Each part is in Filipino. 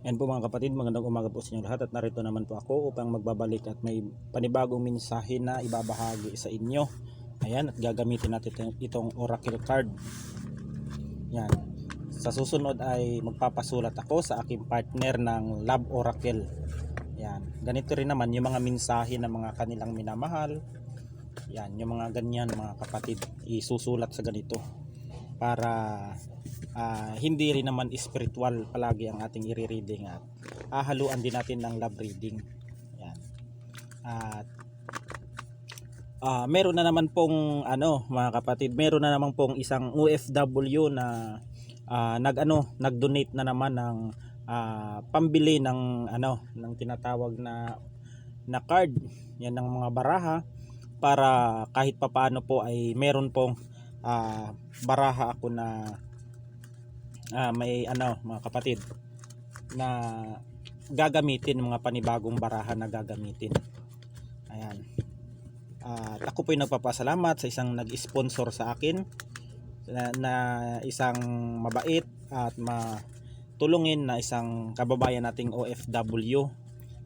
Yan po mga kapatid, magandang umaga po sa inyo lahat at narito naman po ako upang magbabalik at may panibagong mensahe na ibabahagi sa inyo. Ayan, at gagamitin natin itong oracle card. Yan. Sa susunod ay magpapasulat ako sa aking partner ng Love Oracle. Yan. Ganito rin naman yung mga mensahe ng mga kanilang minamahal. Yan, yung mga ganyan mga kapatid, isusulat sa ganito para hindi rin naman spiritual palagi ang ating i-reading at haluan din natin ng love reading. Yan. At meron na naman pong mga kapatid, meron na naman pong isang OFW na nag-donate na naman ng pambili ng ng tinatawag na card, yan ng mga baraha, para kahit papaano po ay meron pong baraha ako na may mga kapatid na gagamitin, mga panibagong baraha na gagamitin. Ayan. At ako po ay nagpapasalamat sa isang nag-sponsor sa akin na isang mabait at matulungin na isang kababayan nating OFW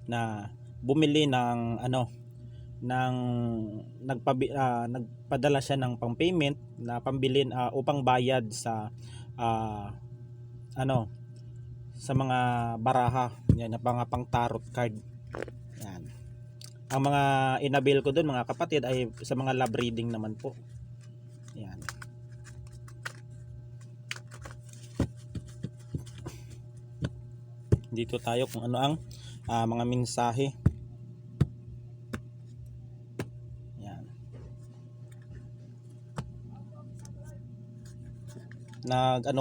na bumili ng nagpadala siya ng pang-payment na pambilin upang bayad sa sa mga baraha, yan na pang tarot card. Yan. Ang mga inabil ko doon mga kapatid ay sa mga love reading naman po. Yan. Dito tayo kung ano ang mga mensahe. Yan.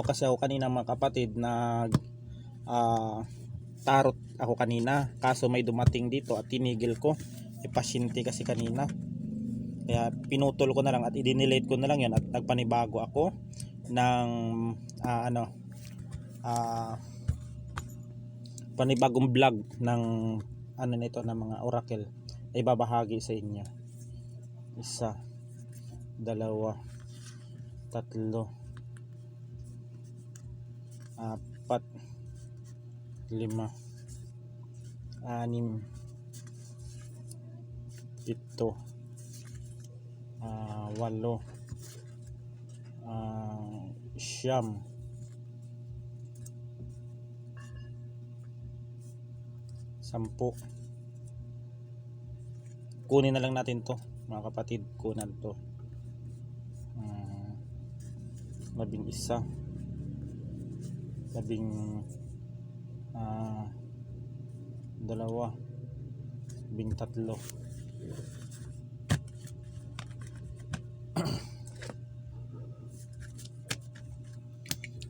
Kasi ako kanina mga kapatid, tarot ako kanina, kaso may dumating dito at tinigil ko. Pasyente kasi kanina, kaya pinutol ko na lang at i-delete ko na lang yan at nagpanibago ako ng panibagong vlog ng nito ng mga oracle ay babahagi sa inyo. 1, 2, 3, 4, 5, 6, 7, 8, 9, 10. Kunin na lang natin to mga kapatid, kunan to. 11, 12, 13.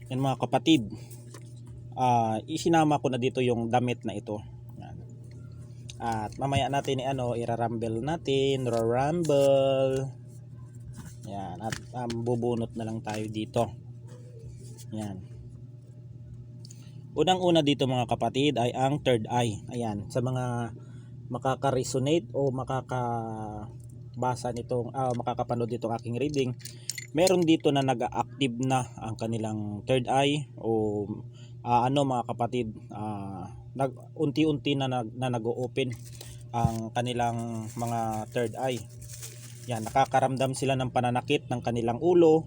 Yan mga kapatid, isinama ko na dito yung damit na ito. Yan. At mamaya natin irarumble natin, rumble. Yan, at bubunot na lang tayo dito. Yan. Unang-una dito mga kapatid ay ang third eye. Ayan, sa mga makaka-resonate o makakabasa nitong makakapanood nitong aking reading, meron dito na nag-active na ang kanilang third eye o mga kapatid, unti-unti na nag-o-open ang kanilang mga third eye. Yan, nakakaramdam sila ng pananakit ng kanilang ulo,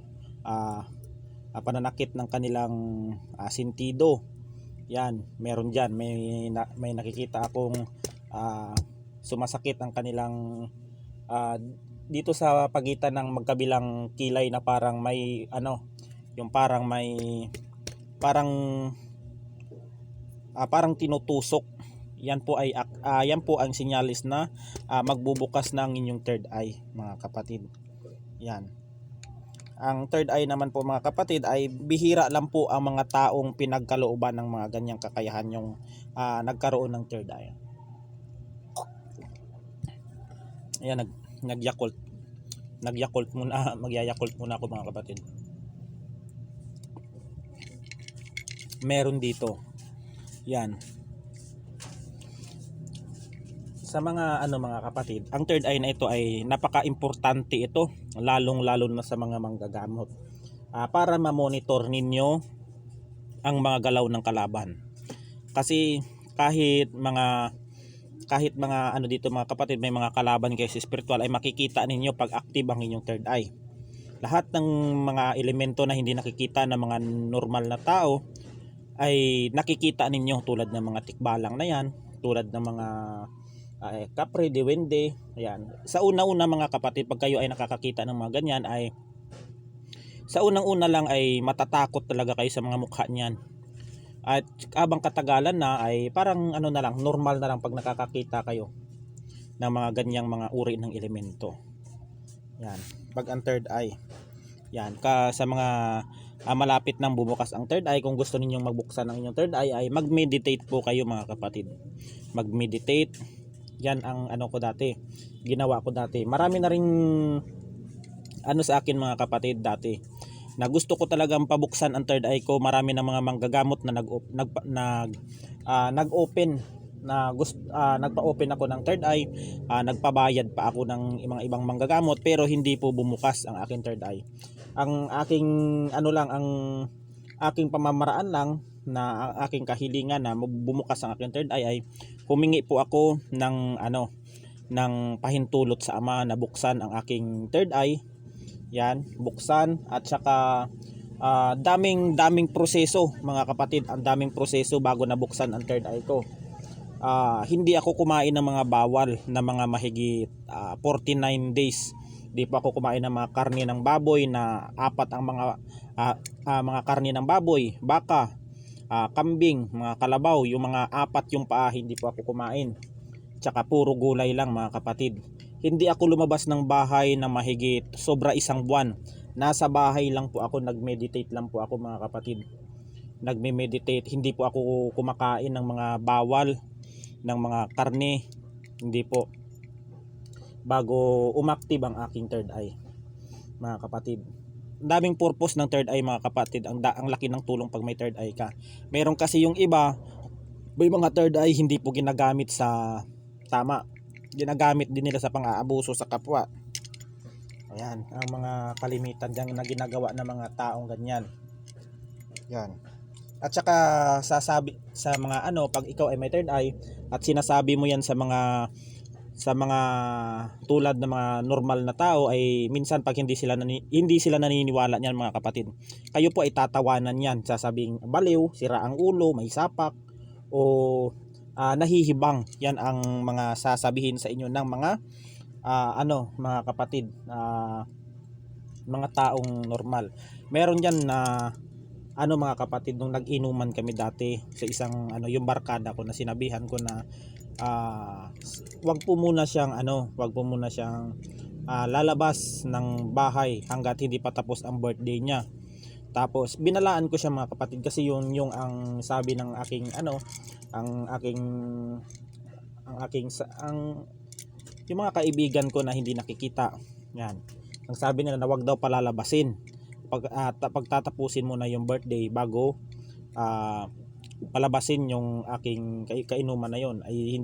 pananakit ng kanilang sentido. Yan, meron diyan, may nakikita akong sumasakit ang kanilang dito sa pagitan ng magkabilang kilay na parang may yung parang tinutusok. Yan po ang sinyalis na magbubukas ng inyong third eye mga kapatid. Yan. Ang third eye naman po mga kapatid ay bihira lang po ang mga taong pinagkalooban ng mga ganyang kakayahan yung nagkaroon ng third eye. Ayan, nagyakult muna, magyayakult muna ako mga kapatid. Meron dito. Yan. Sa mga mga kapatid, ang third eye na ito ay napaka-importante ito, lalong-lalo na sa mga manggagamot. Para ma-monitor ninyo ang mga galaw ng kalaban. Kasi kahit mga ano dito mga kapatid, may mga kalaban kayo sa spiritual, ay makikita ninyo pag active ang inyong third eye. Lahat ng mga elemento na hindi nakikita ng mga normal na tao ay nakikita ninyo, tulad ng mga tikbalang na yan, tulad ng mga kapre, diwende. Ayan. Sa una-una mga kapatid, pag kayo ay nakakakita ng mga ganyan, ay sa unang-una lang ay matatakot talaga kayo sa mga mukha niyan. At habang katagalan na ay parang ano na lang, normal na lang pag nakakakita kayo ng mga ganyang mga uri ng elemento. Yan, pag ang third eye. Yan, sa mga malapit nang bumukas ang third eye, kung gusto ninyong magbuksan ang inyong third eye, ay mag-meditate po kayo mga kapatid. Mag-meditate. Yan ang ano ko dati, ginawa ko dati. Marami na ring ano sa akin mga kapatid dati, na gusto ko talagang pabuksan ang third eye ko. Marami ng mga manggagamot na nag-open na nagpa-open ako ng third eye, nagpabayad pa ako ng mga ibang manggagamot, pero hindi po bumukas ang aking third eye. Ang aking ang aking pamamaraan lang, na ang aking kahilingan na bumukas ang aking third eye, ay humingi po ako ng ng pahintulot sa Ama na buksan ang aking third eye. Yan, buksan. At saka daming proseso mga kapatid, ang daming proseso bago nabuksan ang third eye ko. Hindi ako kumain ng mga bawal na mga mahigit 49 days. Di pa ako kumain ng mga karne ng baboy, na apat ang mga karne ng baboy, baka, kambing, mga kalabaw, yung mga apat yung paa, hindi po ako kumain. Tsaka puro gulay lang mga kapatid. Hindi ako lumabas ng bahay na mahigit sobra isang buwan. Nasa bahay lang po ako, nagmeditate lang po ako mga kapatid. Nagme-meditate, hindi po ako kumakain ng mga bawal, ng mga karne, hindi po, bago umaktive ang aking third eye mga kapatid. Daming purpose ng third eye mga kapatid, ang laki ng tulong pag may third eye ka. Meron kasi yung iba, may mga third eye hindi po ginagamit sa tama, ginagamit din nila sa pang-aabuso sa kapwa. Ayan ang mga kalimitan dyan na ginagawa ng mga taong ganyan. Yan. At saka sasabi sa mga pag ikaw ay may third eye at sinasabi mo yan sa mga tulad ng mga normal na tao, ay minsan pag hindi sila naniniwala niyan mga kapatid, kayo po ay tatawanan niyan, sasabing baliw, sira ang ulo, may sapak, o nahihibang. Yan ang mga sasabihin sa inyo ng mga mga kapatid, mga taong normal. Meron diyan na mga kapatid, nung nag-inuman kami dati sa isang yung barkada ko, na sinabihan ko na wag po muna siyang lalabas ng bahay hangga't hindi pa tapos ang birthday niya. Tapos binalaan ko siya mga kapatid, kasi yung ang sabi ng aking yung mga kaibigan ko na hindi nakikita, yan, ang sabi nila na wag daw palalabasin pagtatapusin mo na yung birthday bago palabasin yung aking kainuman na yon. Ay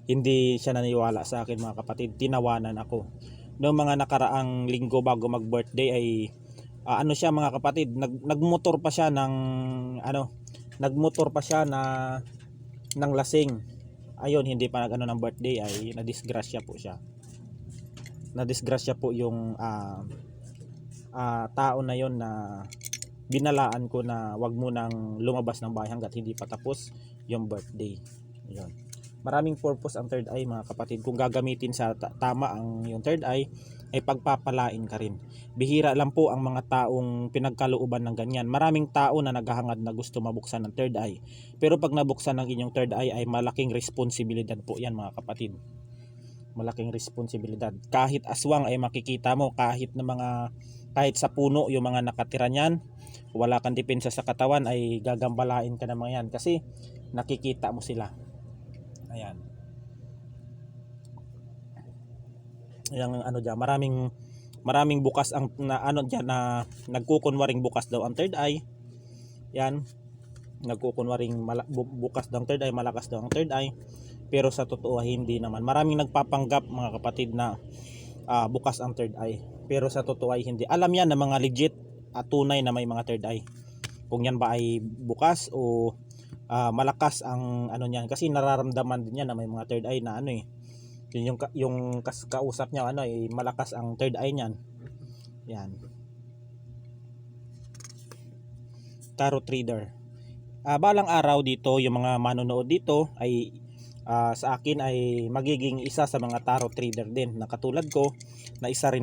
hindi siya naniwala sa akin mga kapatid, tinawanan ako. Noong mga nakaraang linggo bago mag birthday ay siya mga kapatid, nagmotor pa siya ng lasing. Ayun, hindi pa ng birthday, ay nadisgrasya po yung tao na yon, na binalaan ko na wag mo nang lumabas ng bahay hangga't hindi pa tapos yung birthday. Ayun. Maraming purpose ang third eye mga kapatid. Kung gagamitin sa tama ang yung third eye, ay pagpapalain ka rin. Bihira lang po ang mga taong pinagkalooban ng ganyan. Maraming tao na naghahangad na gusto mabuksan ng third eye, pero pag nabuksan ng inyong third eye, ay malaking responsibilidad po yan mga kapatid. Malaking responsibilidad. Kahit aswang ay makikita mo, kahit sa puno yung mga nakatira niyan, wala kang depensa sa katawan, ay gagambalain ka ng mga yan, kasi nakikita mo sila. Ayan. Yang diyan, maraming bukas ang diyan, na nagkukunwaring bukas daw ang third eye. Yan, nagkukunwaring bukas daw ang third eye, malakas daw ang third eye, pero sa totoo hindi naman. Maraming nagpapanggap mga kapatid na bukas ang third eye, pero sa totoo ay hindi. Alam yan ng mga legit at tunay na may mga third eye, kung yan ba ay bukas o malakas ang ano niyan, kasi nararamdaman din niya na may mga third eye na ano eh. Yung kausap niya ano eh, malakas ang third eye niyan. Yan. Tarot reader. Balang araw dito, yung mga manonood dito ay sa akin ay magiging isa sa mga tarot reader din na katulad ko, na isa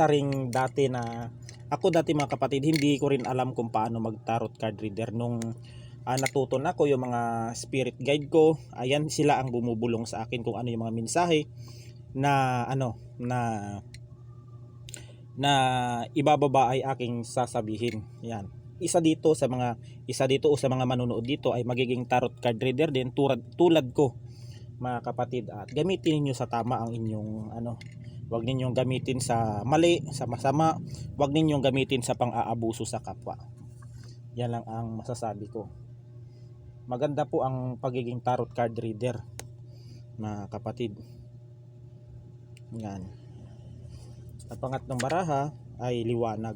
ring dati na ako dati mga kapatid, hindi ko rin alam kung paano mag tarot card reader. Nung natuto na ko, yung mga spirit guide ko, ayan sila ang bumubulong sa akin kung ano yung mga mensahe na ano na ibababa ay aking sasabihin. Yan. Isa dito o sa mga manonood dito ay magiging tarot card reader din tulad ko mga kapatid, at gamitin niyo sa tama ang inyong ano. Huwag ninyong gamitin sa mali, sa masama. Huwag ninyong gamitin sa pang-aabuso sa kapwa. Yan lang ang masasabi ko. Maganda po ang pagiging tarot card reader mga kapatid. Yan. Ang pangatlong baraha ay liwanag.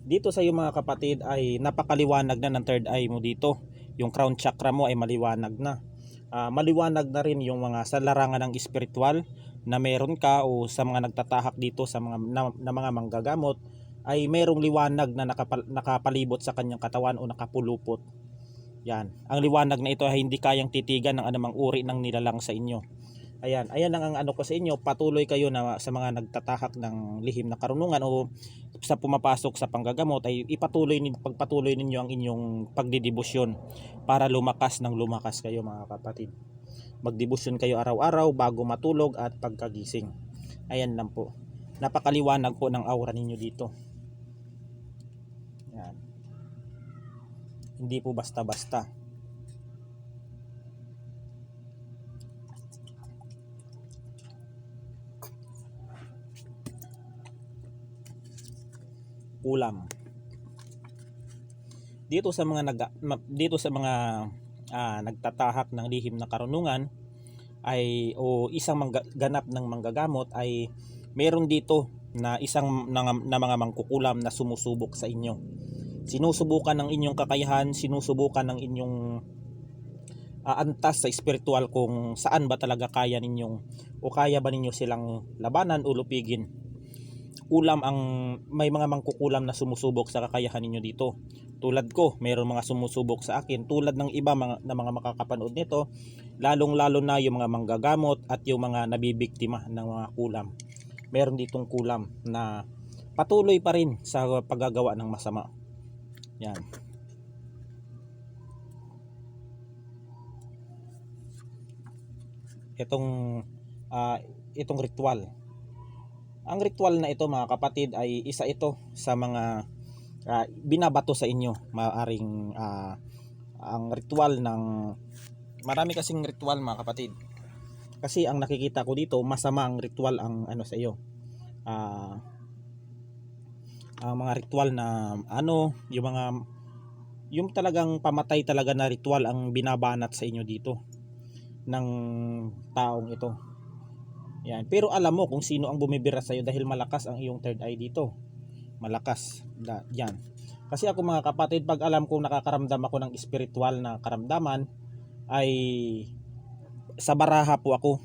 Dito sa iyo mga kapatid ay napakaliwanag na ng third eye mo dito. Yung crown chakra mo ay maliwanag na. Maliwanag na rin yung mga sa larangan ng espiritual na meron ka, o sa mga nagtatahak dito sa mga na mga manggagamot ay merong liwanag na nakapalibot sa kanyang katawan o nakapulupot. Yan. Ang liwanag na ito ay hindi kayang titigan ng anumang uri ng nilalang sa inyo. Ayan ang ano ko sa inyo, patuloy kayo na sa mga nagtatahak ng lihim na karunungan o sa pumapasok sa panggagamot ay pagpatuloy ninyo ang inyong pagdidibusyon para lumakas kayo mga kapatid. Magdibusyon kayo araw-araw bago matulog at pagkagising. Ayan lang po. Napakaliwanag po ng aura ninyo dito. Yan. Hindi po basta-basta. Kulam. Dito sa mga nagtatahak ng lihim na karunungan ay o isang ganap ng manggagamot ay meron dito na isang na mga mangkukulam na sumusubok sa inyo. Sinusubukan ng inyong kakayahan, sinusubukan ng inyong antas sa espiritual kung saan ba talaga kaya ba ninyo silang labanan o lupigin. May mga mangkukulam na sumusubok sa kakayahan ninyo dito. Tulad ko, mayroong mga sumusubok sa akin, tulad ng iba na mga makakapanood nito, lalong-lalo na yung mga manggagamot at yung mga nabibiktima ng mga kulam. Meron ditong kulam na patuloy pa rin sa paggagawa ng masama. Yan. Itong ritual. Ang ritual na ito mga kapatid ay isa ito sa mga binabato sa inyo. Maaring ang ritual ng marami kasing ritual mga kapatid. Kasi ang nakikita ko dito, masama ang ritual ang ano sa iyo. Ang mga ritual na yung talagang pamatay talaga na ritual ang binabanat sa inyo dito ng taong ito. Yan. Pero alam mo kung sino ang bumibira sa iyo dahil malakas ang iyong third eye dito. Malakas. Yan. Kasi ako mga kapatid, pag alam kong nakakaramdam ako ng spiritual na karamdaman, ay sa baraha po ako.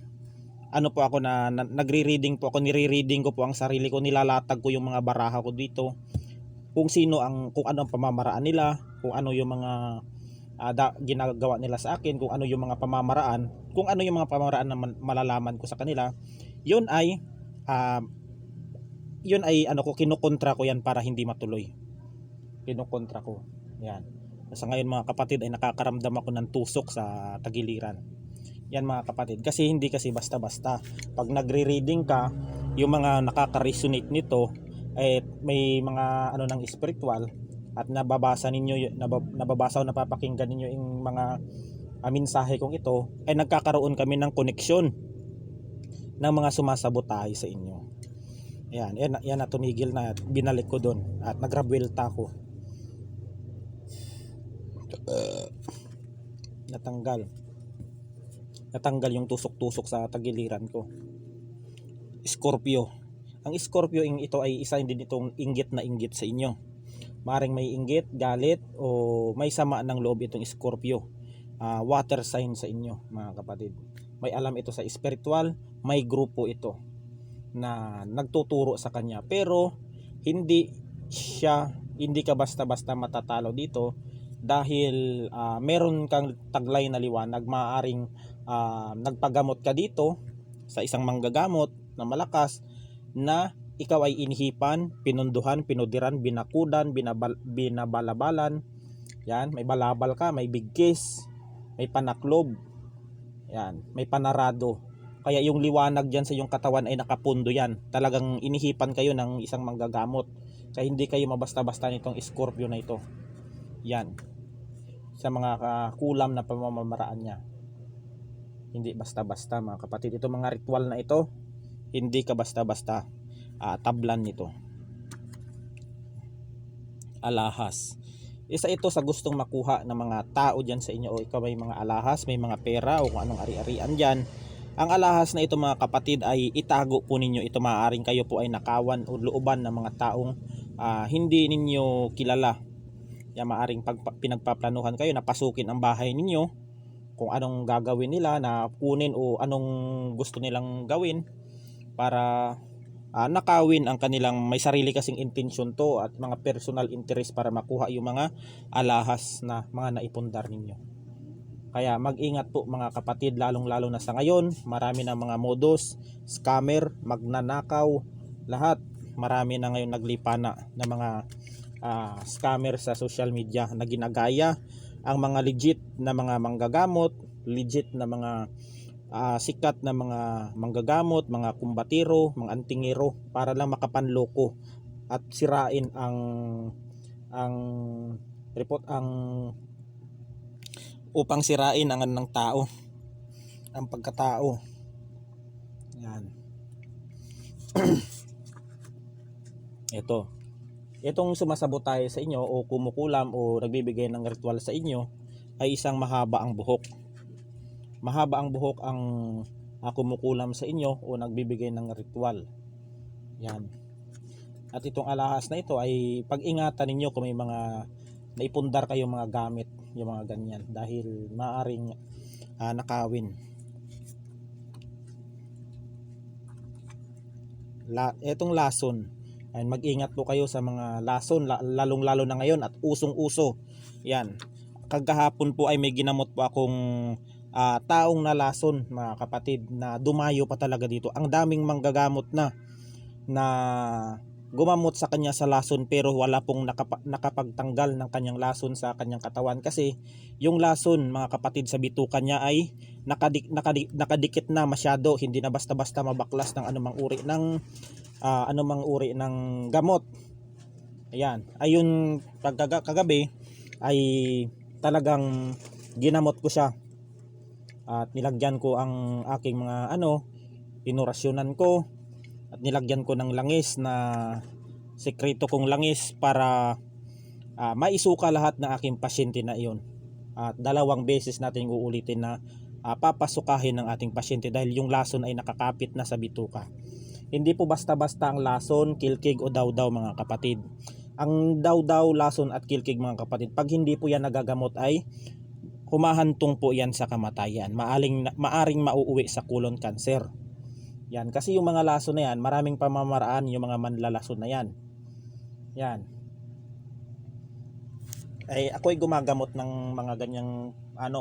Ano po ako nagre-reading po ako, nire-reading ko po ang sarili ko, nilalatag ko yung mga baraha ko dito. Kung ano ang pamamaraan nila, kung ano yung mga ginagawa nila sa akin, kung ano yung mga pamamaraan na malalaman ko sa kanila, yun ay kinukontra ko yan para hindi matuloy. Kinukontra ko yan. Sa ngayon mga kapatid ay nakakaramdam ako ng tusok sa tagiliran. Yan mga kapatid, kasi hindi kasi basta-basta. Pag nagre-reading ka, yung mga nakaka-resonate nito ay may mga ng spiritual, at nababasa o napapakinggan ninyo yung mga mensahe kong ito, ay nagkakaroon kami ng koneksyon ng mga sumasabotahe sa inyo. Yan na tumigil na, binalik ko doon at nagrabwelta ko. Natanggal yung tusok-tusok sa tagiliran ko. Scorpio. Ang Scorpio ito ay isa din itong inggit na inggit sa inyo. Maaring may inggit, galit o may sama ng loob itong Scorpio. Water sign sa inyo mga kapatid. May alam ito sa spiritual, may grupo ito na nagtuturo sa kanya, pero hindi ka basta-basta matatalo dito dahil meron kang taglay na liwanag. Maaaring nagpagamot ka dito sa isang manggagamot na malakas na ikaw ay inihipan, pinunduhan, pinudiran, binakudan, binabalabalan. Yan, may balabal ka, may bigkis, may panaklob, yan, may panarado. Kaya yung liwanag dyan sa iyong katawan ay nakapundo yan. Talagang inihipan kayo ng isang manggagamot. Kaya hindi kayo mabasta-basta nitong Scorpio na ito. Yan, sa mga kulam na pamamaraan niya. Hindi basta-basta mga kapatid. Ito mga ritual na ito, hindi ka basta-basta tablan nito. Alahas. Isa ito sa gustong makuha ng mga tao dyan sa inyo, o ikaw may mga alahas, may mga pera o kung anong ari-arian dyan. Ang alahas na ito mga kapatid ay itago po ninyo ito. Maaaring kayo po ay nakawan o looban ng mga taong hindi ninyo kilala. Yan, maaaring pinagpaplanuhan kayo na pasukin ang bahay ninyo, kung anong gagawin nila, na kunin o anong gusto nilang gawin para nakawin ang kanilang may sarili kasing intensyon to at mga personal interest para makuha yung mga alahas na mga naipundar ninyo. Kaya mag-ingat po mga kapatid, lalong lalo na sa ngayon. Marami na mga modus, scammer, magnanakaw, lahat. Marami na ngayon naglipana na mga scammer sa social media na ginagaya ang mga legit na mga manggagamot, legit na mga sikat na mga manggagamot, mga kumbatiro, mga antingero para lang makapanloko at sirain upang sirain ang ng tao, ang pagkatao. Yan. Itong sumasabotahe sa inyo o kumukulam o nagbibigay ng ritual sa inyo ay isang mahaba ang buhok. Mahaba ang buhok ang kumukulam sa inyo o nagbibigay ng ritual. Yan. At itong alahas na ito ay pag-ingatan ninyo kung may mga naipundar kayong mga gamit, yung mga ganyan, dahil maaring nakawin. Etong lason, ay mag-ingat po kayo sa mga lason, lalong-lalo na ngayon at usong-uso. Yan. Kagahapon po ay may ginamot po akong taong nalason mga kapatid, na dumayo pa talaga dito. Ang daming manggagamot na gumamot sa kanya sa lason, pero wala pong nakapagtanggal ng kanyang lason sa kanyang katawan, kasi yung lason mga kapatid sa bituka niya ay nakadikit na masyado. Hindi na basta-basta mabaklas ng anumang uri ng gamot. Ayan, ayun, kagabi ay talagang ginamot ko siya at nilagyan ko ang aking mga inurasyonan ko at nilagyan ko ng langis, na sekreto kong langis, para maisuka lahat ng aking pasyente na iyon. At 2 beses natin uulitin na papasukahin ng ating pasyente dahil yung lason ay nakakapit na sa bituka. Hindi po basta-basta ang lason, kilkig o dawdaw mga kapatid. Ang dawdaw, lason at kilkig mga kapatid, pag hindi po yan nagagamot ay humahantong po yan sa kamatayan. Maaring mauuwi sa colon cancer. Yan, kasi yung mga lason na yan, maraming pamamaraan yung mga manlalason na yan. Yan. Ay ako ay gumagamot ng mga ganyang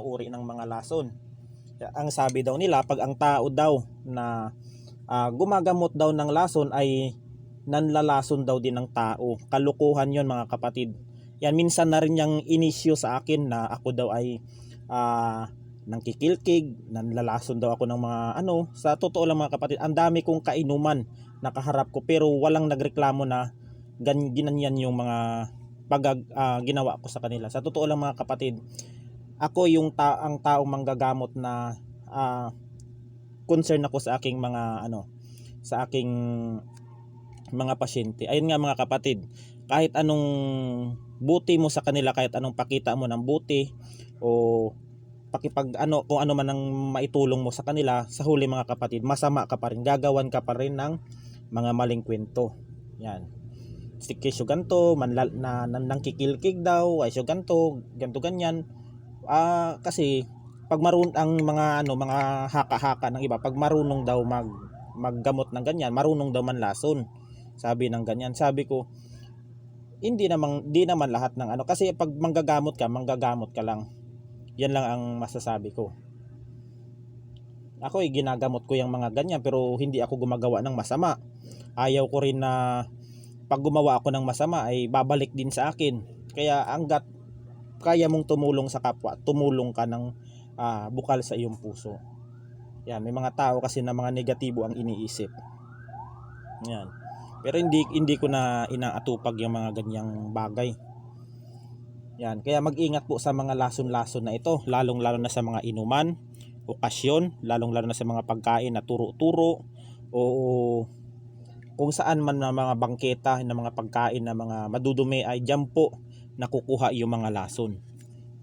uri ng mga lason. Ang sabi daw nila, pag ang tao daw na gumagamot daw ng lason ay nanlalason daw din ng tao. Kalukuhan yon mga kapatid. Yan, minsan na rin yung inisyo sa akin na ako daw ay nangkikilkig, nanlalason daw ako ng mga sa totoo lang mga kapatid, ang dami kong kainuman nakaharap ko, pero walang nagreklamo na ginanyan yung mga ginawa ko sa kanila. Sa totoo lang mga kapatid, ako yung ang taong manggagamot na concern ako sa aking mga sa aking mga pasyente. Ayun nga mga kapatid, kahit anong buti mo sa kanila, kahit anong pakita mo ng buti o kung ano man ang maitulong mo sa kanila, sa huli mga kapatid, masama ka pa rin, gagawan ka pa rin ng mga maling kwento. Yan. si kesyo ganto, nangkikilkig daw, ay so ganto, ganto ganyan. Kasi pag ang mga mga haka-haka ng iba, pag marunong daw maggamot ng ganyan, marunong daw manlason. Sabi ng ganyan. Sabi ko, di naman lahat ng kasi pag manggagamot ka lang. Yan lang ang masasabi ko. Ako ginagamot ko yung mga ganyan, pero hindi ako gumagawa ng masama. Ayaw ko rin na pag gumawa ako ng masama ay babalik din sa akin. Kaya hangga't kaya mong tumulong sa kapwa, tumulong ka ng bukal sa iyong puso. Yan, may mga tao kasi na mga negatibo ang iniisip. Yan. Pero hindi ko na inaatupag yung mga ganyang bagay. Yan, kaya mag-ingat po sa mga lason-lason na ito, lalong-lalo na sa mga inuman, okasyon, lalong-lalo na sa mga pagkain na turo-turo o kung saan man na mga bangketa na mga pagkain na mga madudumi ay diyan po nakukuha yung mga lason.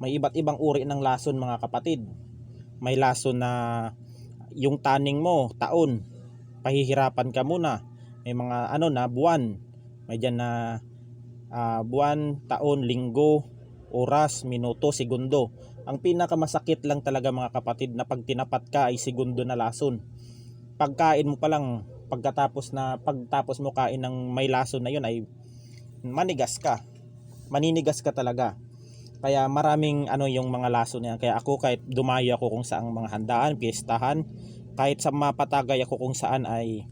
May iba't ibang uri ng lason mga kapatid. May lason na yung taning mo taon, pahihirapan ka muna. May mga na buwan. May diyan na buwan, taon, linggo, oras, minuto, segundo. Ang pinakamasakit lang talaga mga kapatid na pag tinapat ka ay segundo na lason. Pagkain mo pa lang, pagtapos mo kain ng may lason na yun ay maninigas ka talaga. Kaya maraming yung mga lason na yan. Kaya ako kahit dumayo ako kung saang mga handaan, piyestahan, kahit sa mapatagay ako kung saan ay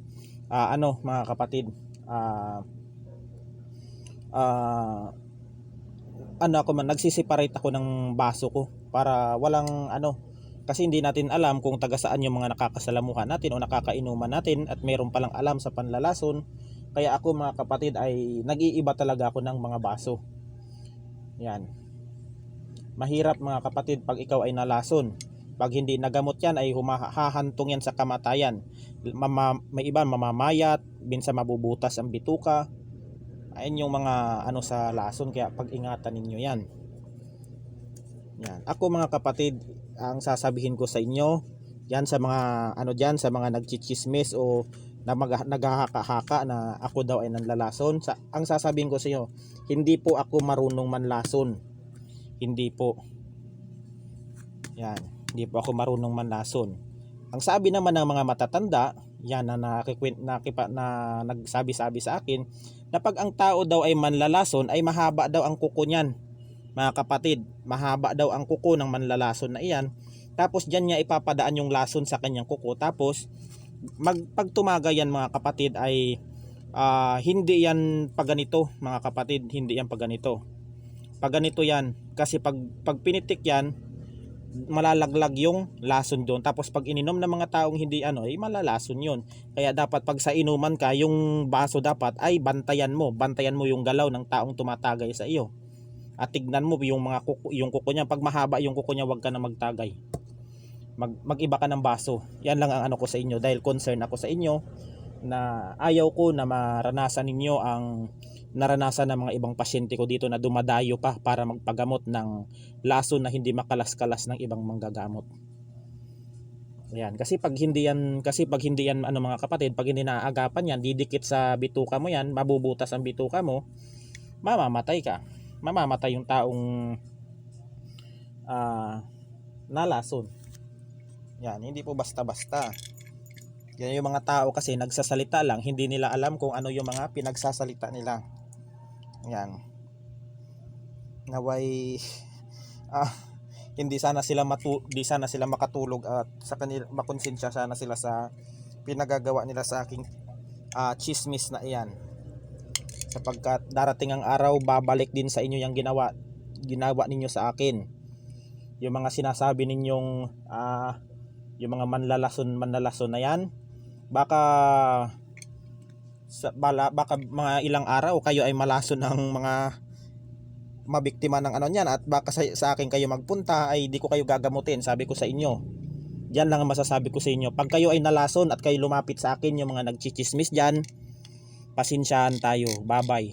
mga kapatid, nagsisiparate ako ng baso ko para walang kasi hindi natin alam kung taga saan yung mga nakakasalamuhan natin o nakakainuman natin, at meron palang alam sa panlalason. Kaya ako mga kapatid ay nag-iiba talaga ako ng mga baso. Yan. Mahirap mga kapatid pag ikaw ay nalason. Pag hindi nagamot yan ay hahantong yan sa kamatayan. May iba mamamayat, minsan mabubutas ang bituka. Ayun yung mga sa lason, kaya pag-ingatan ninyo yan. Yan. Ako mga kapatid, ang sasabihin ko sa inyo, yan sa mga diyan sa mga nagchichismis o naghahaka-haka na ako daw ay nanlalason. Ang sasabihin ko sa inyo, hindi po ako marunong manlason. Hindi po. Yan, hindi po ako marunong manlason. Ang sabi naman ng mga matatanda, yan na nagsabi-sabi sa akin, na pag ang tao daw ay manlalason ay mahaba daw ang kuko niyan. Mga kapatid, mahaba daw ang kuko ng manlalason na iyan. Tapos diyan niya ipapadaan yung lason sa kanyang kuko. Tapos pag tumaga yan mga kapatid ay hindi yan paganito mga kapatid, hindi yan paganito. Paganito yan kasi pag pinitik yan, malalaglag yung lason doon. Tapos pag ininom ng mga taong hindi ay malalason yun. Kaya dapat pag sa inuman ka, yung baso dapat ay bantayan mo yung galaw ng taong tumatagay sa iyo. At tignan mo yung kuko niya. Pag mahaba yung kuko niya, wag ka na magtagay. Mag-iba ka ng baso. Yan lang ang ko sa inyo, dahil concern ako sa inyo na ayaw ko na maranasan ninyo ang naranasan ng mga ibang pasyente ko dito na dumadayo pa para magpagamot ng lason na hindi makalas-kalas ng ibang manggagamot. Ayan, kasi pag hindi yan mga kapatid, pag hindi naaagapan yan, didikit sa bituka mo yan, mabubutas ang bituka mo, mamamatay ka. Mamamatay yung taong nalason. Yan, hindi po basta-basta. Yan yung mga tao kasi nagsasalita lang, hindi nila alam kung ano yung mga pinagsasalita nila. Yan. Naway hindi sana sila makatulog at sa kanila makonsensya sana sila sa pinagagawa nila sa aking chismis na iyan. Sapagkat darating ang araw, babalik din sa inyo yung ginawa ninyo sa akin. Yung mga sinasabi ninyong yung mga manlalason na yan, baka mga ilang araw kayo ay malason ng mga mabiktima ng niyan, at baka sa akin kayo magpunta ay di ko kayo gagamutin. Sabi ko sa inyo, diyan lang ang masasabi ko sa inyo. Pag kayo ay nalason at kayo lumapit sa akin, yung mga nagchichismis diyan, pasensyahan tayo, bye-bye.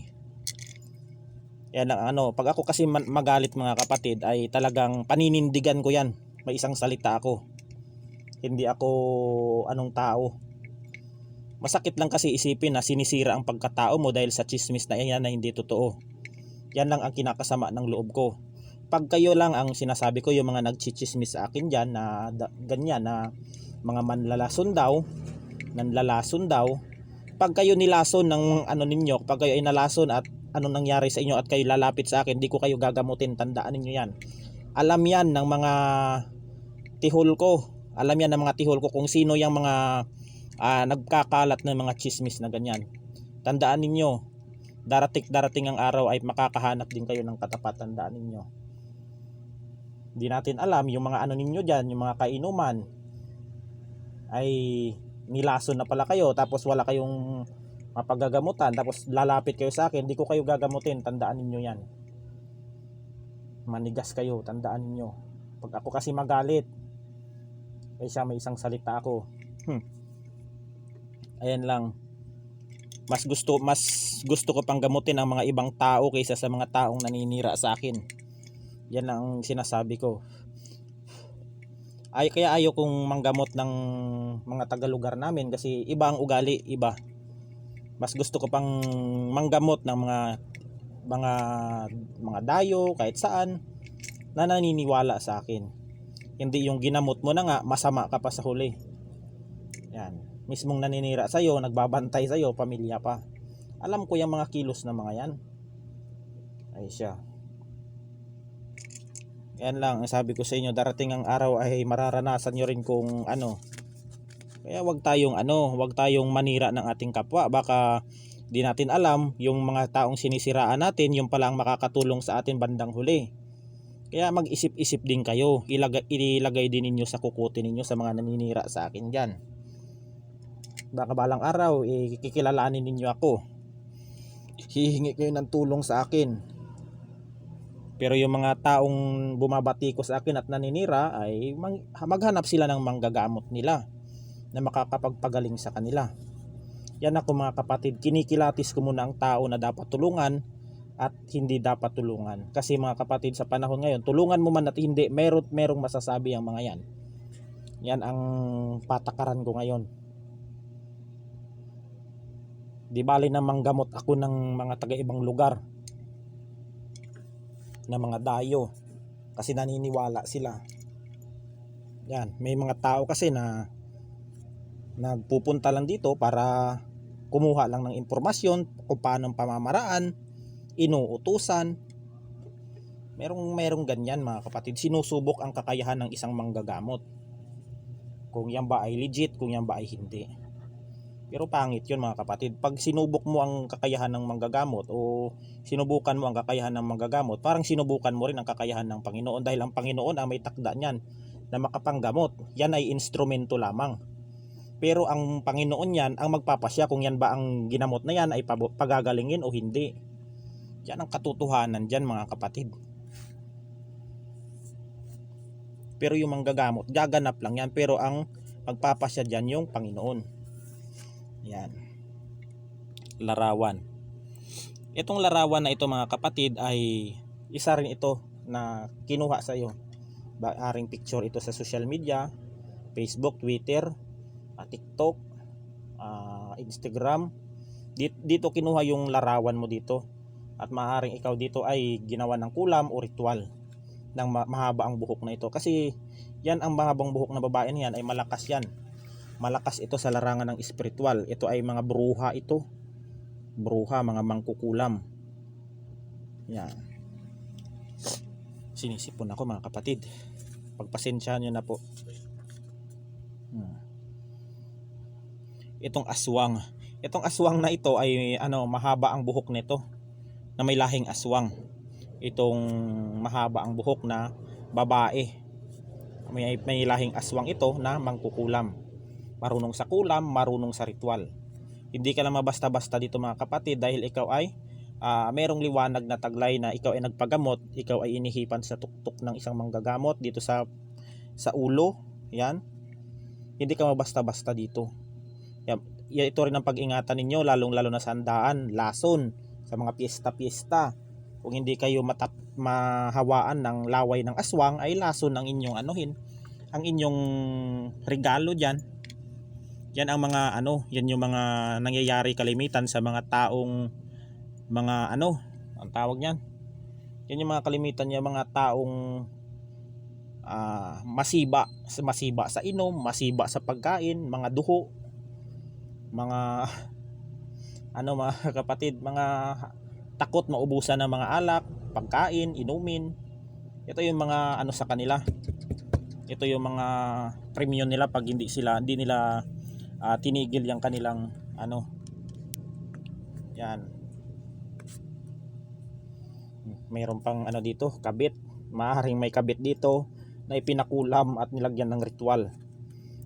Yan lang pag ako kasi magalit mga kapatid ay talagang paninindigan ko yan. May isang salita ako. Hindi ako tao. Masakit lang kasi isipin na sinisira ang pagkatao mo dahil sa chismis na yan na hindi totoo. Yan lang ang kinakasama ng loob ko. Pag kayo lang ang sinasabi ko, yung mga nagchichismis sa akin dyan na ganyan na mga manlalason daw, nanlalason daw, pag kayo nilason ng ano ninyo, pag kayo ay nalason at ano nangyari sa inyo at kayo lalapit sa akin, di ko kayo gagamutin, tandaan ninyo yan. Alam yan ng mga tihol ko, alam yan ng mga tihol ko kung sino yung mga nagkakalat ng mga chismis na ganyan. Tandaan ninyo, darating ang araw ay makakahanap din kayo ng katapat, tandaan ninyo. Di natin alam yung mga ano ninyo dyan, yung mga kainuman ay nilason na pala kayo tapos wala kayong mapagagamutan tapos lalapit kayo sa akin, di ko kayo gagamutin, tandaan ninyo yan. Manigas kayo, tandaan ninyo. Pag ako kasi magalit, kaysa may isang salita ako. Ayan lang. Mas gusto ko pang gamutin ang mga ibang tao kaysa sa mga taong naninira sa akin. Yan lang ang sinasabi ko. Kaya ayaw kong manggamot ng mga taga-lugar namin kasi iba ang ugali, iba. Mas gusto ko pang manggamot ng mga dayo kahit saan na naniniwala sa akin. Hindi yung ginamot mo na nga, masama ka pa sa huli. Yan. Mismong naninira sa'yo, nagbabantay sa'yo, pamilya pa. Alam ko yung mga kilos na mga yan. Ay siya. Yan lang ang sabi ko sa inyo, darating ang araw ay mararanasan nyo rin kung ano. Kaya wag tayong manira ng ating kapwa. Baka di natin alam yung mga taong sinisiraan natin, yung pala ang makakatulong sa atin bandang huli. Kaya mag-isip-isip din kayo. Ilagay din ninyo sa kukutin ninyo sa mga naninira sa akin dyan. Baka balang araw, kikilalanin ninyo ako. Hihingi kayo ng tulong sa akin. Pero yung mga taong bumabati ko sa akin at naninira ay maghanap sila ng manggagamot nila na makakapagpagaling sa kanila. Yan ako mga kapatid, kinikilatis ko muna ang tao na dapat tulungan at hindi dapat tulungan. Kasi mga kapatid, sa panahon ngayon, tulungan mo man at hindi, merong masasabi ang mga yan. Yan ang patakaran ko ngayon. Di bali na manggamot ako ng mga taga-ibang lugar na mga dayo kasi naniniwala sila. Yan, may mga tao kasi na nagpupunta lang dito para kumuha lang ng impormasyon kung paano ang pamamaraan, inuutusan. Merong ganyan mga kapatid, sinusubok ang kakayahan ng isang manggagamot. Kung yan ba ay legit, kung yan ba ay hindi. Pero pangit yun mga kapatid. Pag sinubok mo ang kakayahan ng manggagamot o sinubukan mo ang kakayahan ng manggagamot, parang sinubukan mo rin ang kakayahan ng Panginoon dahil ang Panginoon ang may takda niyan na makapanggamot. Yan ay instrumento lamang. Pero ang Panginoon yan ang magpapasya kung yan ba ang ginamot na yan ay pagagalingin o hindi. Yan ang katotohanan dyan mga kapatid. Pero yung manggagamot, gaganap lang yan. Pero ang magpapasya dyan yung Panginoon. Yan. Larawan. Itong larawan na ito mga kapatid ay isa rin ito na kinuha sa iyo. Aring picture ito sa social media, Facebook, Twitter, TikTok, Instagram. Dito kinuha yung larawan mo dito. At maaaring ikaw dito ay ginawa ng kulam o ritual ng mahaba ang buhok na ito. Kasi yan ang mahabang buhok na babae niyan ay malakas yan. Malakas ito sa larangan ng espiritual. Ito ay mga bruha ito. Bruha, mga mangkukulam. Yan. Sinisipon ako mga kapatid. Pagpasensyahan nyo na po. Itong aswang. Itong aswang na ito ay mahaba ang buhok nito. Na may lahing aswang. Itong mahaba ang buhok na babae. May lahing aswang ito na mangkukulam. Marunong sa kulam, marunong sa ritual. Hindi ka lang mabasta-basta dito mga kapatid dahil ikaw ay merong liwanag na taglay na ikaw ay nagpagamot, ikaw ay inihipan sa tuktok ng isang manggagamot dito sa ulo. Yan. Hindi ka mabasta-basta dito. Yan, ito rin ang pag-ingatan ninyo lalong-lalo na sa handaan, lason, sa mga piyesta-piyesta. Kung hindi kayo mahawaan ng laway ng aswang ay lason ang inyong ang inyong regalo diyan. Yan ang mga ano, yan yung mga nangyayari kalimitan sa mga taong mga ano, ang tawag niyan. Yan yung mga kalimitan niya mga taong masiba sa inom, masiba sa pagkain, mga duho, mga ano mga kapatid, mga takot maubusan ng mga alak, pagkain, inumin. Ito yung mga ano sa kanila. Ito yung mga premium nila pag hindi nila tinigil yung kanilang ano. Yan. Mayroon pang ano dito, kabit. Maaaring may kabit dito na ipinakulam at nilagyan ng ritual.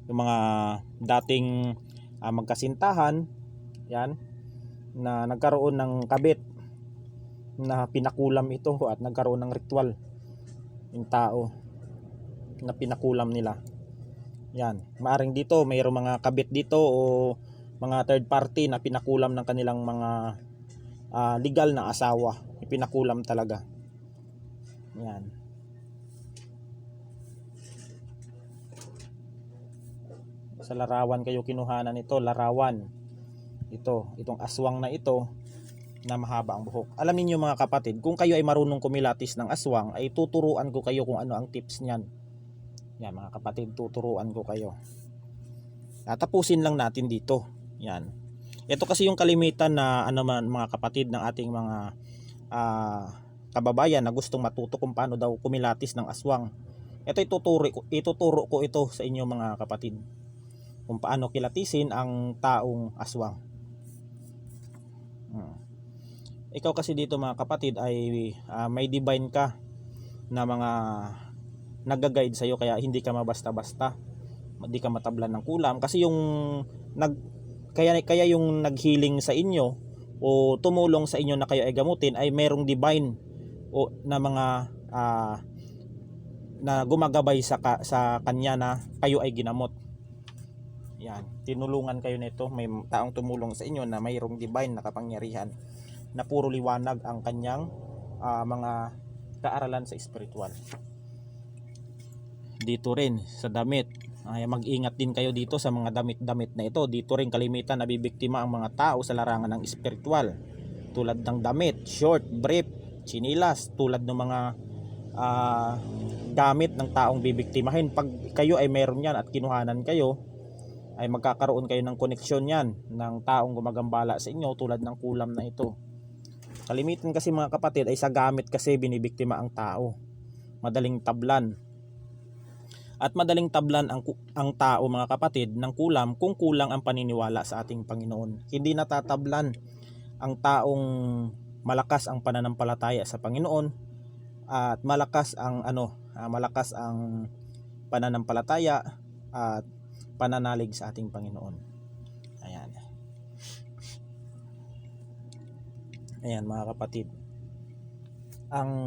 Yung mga dating magkasintahan, yan, na nagkaroon ng kabit na pinakulam ito at nagkaroon ng ritual yung tao na pinakulam nila. Yan, maaring dito mayroong mga kabit dito o mga third party na pinakulam ng kanilang mga legal na asawa. Ipinakulam talaga. Yan. Sa larawan kayo kinuhanan ito, larawan. Itong aswang na ito na mahaba ang buhok. Alam niyo mga kapatid, kung kayo ay marunong kumilatis ng aswang, ay tuturuan ko kayo kung ano ang tips niyan. Yan mga kapatid, tuturuan ko kayo. Tapusin lang natin dito. Yan. Ito kasi yung kalimitan na ano man mga kapatid ng ating mga kababayan na gustong matuto kung paano daw kumilatis ng aswang. Ito ituturo ko ito sa inyo mga kapatid. Kung paano kilatisin ang taong aswang. Ikaw kasi dito mga kapatid ay may divine ka na mga nag-guide sa iyo kaya hindi ka mabasta-basta. Hindi ka matablan ng kulam kasi yung kaya yung naghealing sa inyo o tumulong sa inyo na kayo ay gamutin ay merong divine o na mga na gumagabay sa kanya na kayo ay ginamot. Yan, tinulungan kayo nito, may taong tumulong sa inyo na mayroong divine na kapangyarihan na puro liwanag ang kanyang mga kaaralan sa spiritual. Dito rin sa damit, mag-ingat din kayo dito sa mga damit-damit na ito. Dito rin kalimitan nabibiktima ang mga tao sa larangan ng spiritual. Tulad ng damit, short, brief, chinilas, tulad ng mga gamit ng taong bibiktimahin. Pag kayo ay meron yan at kinuhanan kayo, ay magkakaroon kayo ng koneksyon yan ng taong gumagambala sa inyo tulad ng kulam na ito. Kalimitan kasi mga kapatid ay sa gamit kasi binibiktima ang tao. Madaling tablan. At madaling tablan ang tao mga kapatid ng kulam kung kulang ang paniniwala sa ating Panginoon. Hindi natatablan ang taong malakas ang pananampalataya sa Panginoon at malakas ang pananampalataya at pananalig sa ating Panginoon. Ayan. Ayan mga kapatid.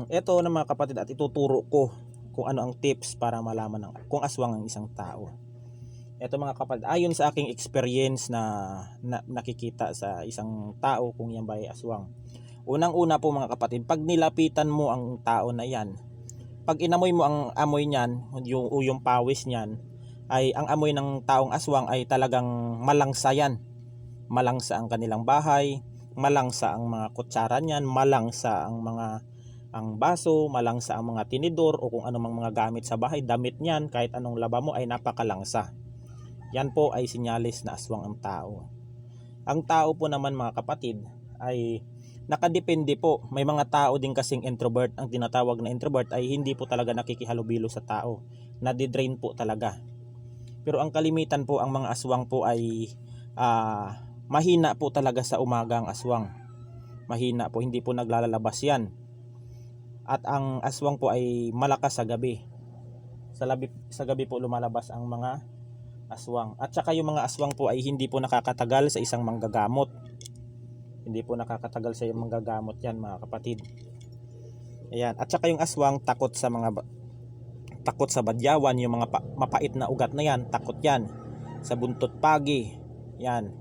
Ito na mga kapatid at ituturo ko kung ano ang tips para malaman kung aswang ang isang tao. Ito mga kapatid, ayon sa aking experience na nakikita sa isang tao kung yan ba ay aswang. Unang-una po mga kapatid, pag nilapitan mo ang tao na yan, pag inamoy mo ang amoy niyan, yung pawis niyan, ay ang amoy ng taong aswang ay talagang malangsa yan. Malangsa ang kanilang bahay, malangsa ang mga kutsara niyan, malangsa ang baso, malangsa ang mga tinidor o kung anumang mga gamit sa bahay, damit niyan, kahit anong laba mo ay napakalangsa. Yan po ay sinyalis na aswang ang tao. Ang tao po naman mga kapatid ay nakadepende po. May mga tao din kasing introvert. Ang tinatawag na introvert ay hindi po talaga nakikihalubilo sa tao. Nadidrain po talaga. Pero ang kalimitan po ang mga aswang po ay mahina po talaga sa umaga ang aswang. Mahina po, hindi po naglalabas yan. At ang aswang po ay malakas sa gabi. Sa gabi po lumalabas ang mga aswang. At saka yung mga aswang po ay hindi po nakakatagal sa isang manggagamot. Hindi po nakakatagal sa isang manggagamot yan mga kapatid. Ayan. At saka yung aswang takot sa badyawan, yung mga mapait na ugat na yan, takot yan. Sa buntot pagi, yan.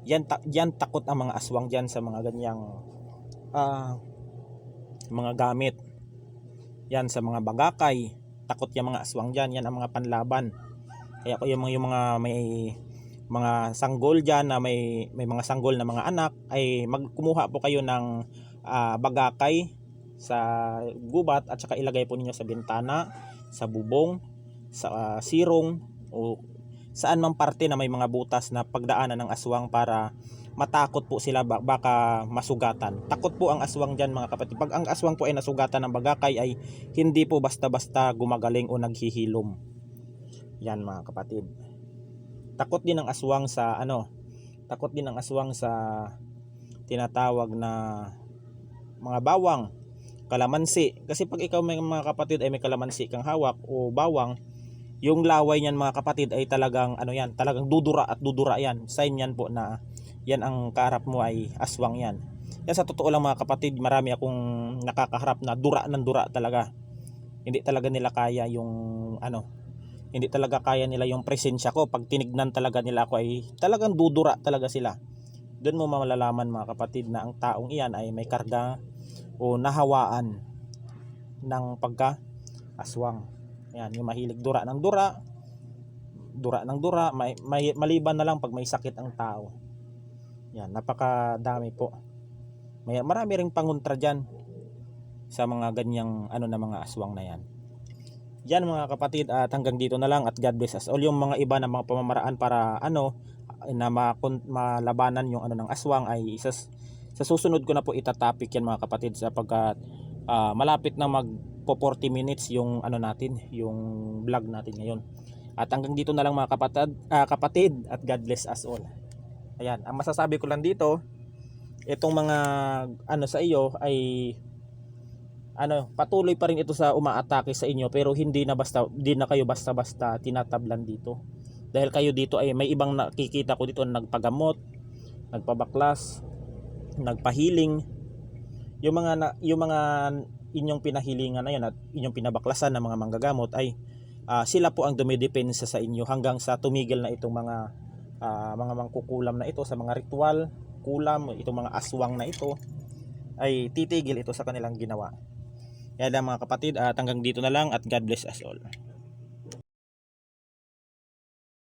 Yan takot ang mga aswang dyan sa mga ganyang mga gamit. Yan sa mga bagakay, takot yung mga aswang dyan. Yan ang mga panlaban. Kaya yung mga mga sanggol dyan na may mga sanggol na mga anak, ay magkumuha po kayo ng bagakay sa gubat at saka ilagay po ninyo sa bintana, sa bubong, sa sirong o saan mang parte na may mga butas na pagdaanan ng aswang para matakot po sila, baka masugatan. Takot po ang aswang dyan mga kapatid. Pag ang aswang po ay nasugatan ng bagakay ay hindi po basta-basta gumagaling o naghihilom. Yan mga kapatid. Takot din ang aswang sa takot din ang aswang sa tinatawag na mga bawang, kalamansi. Kasi pag ikaw mga kapatid ay may kalamansi kang hawak o bawang, yung laway niyan mga kapatid ay talagang talagang dudura at dudura yan. Sign yan po na yan ang kaharap mo ay aswang yan. Yan sa totoo lang mga kapatid, marami akong nakakaharap na dura ng dura talaga. Hindi talaga nila kaya yung hindi talaga kaya nila yung presensya ko. Pag tinignan talaga nila ako ay talagang dudura talaga sila. Doon mo malalaman mga kapatid na ang taong iyan ay may karga o nahawaan ng pagka-aswang. Yan, yung mahilig dura ng dura, dura ng dura, maliban na lang pag may sakit ang tao. Yan, napakadami po. Marami ring pangontra dyan sa mga ganyang na mga aswang na yan. Yan mga kapatid, at hanggang dito na lang, at God bless us all. Yung mga iba na mga pamamaraan para na malabanan yung ng aswang ay sa susunod ko na po itatopic yan mga kapatid, sapagkat malapit na magpo 40 minutes yung natin, yung vlog natin ngayon. At hanggang dito na lang mga kapatid, at God bless us all. Ayan, ang masasabi ko lang dito, itong mga sa iyo ay patuloy pa rin ito sa umaatake sa inyo, pero hindi na kayo basta-basta tinatablan dito. Dahil kayo dito ay may ibang nakikita ko dito na nagpagamot, nagpabaklas, nagpahiling. Yung mga inyong pinahilingan na yan at inyong pinabaklasan ng mga manggagamot ay sila po ang dumidepensa sa inyo hanggang sa tumigil na itong mga mangkukulam na ito sa mga ritual, kulam, itong mga aswang na ito ay titigil ito sa kanilang ginawa. Kaya lang mga kapatid, at hanggang dito na lang, at God bless us all.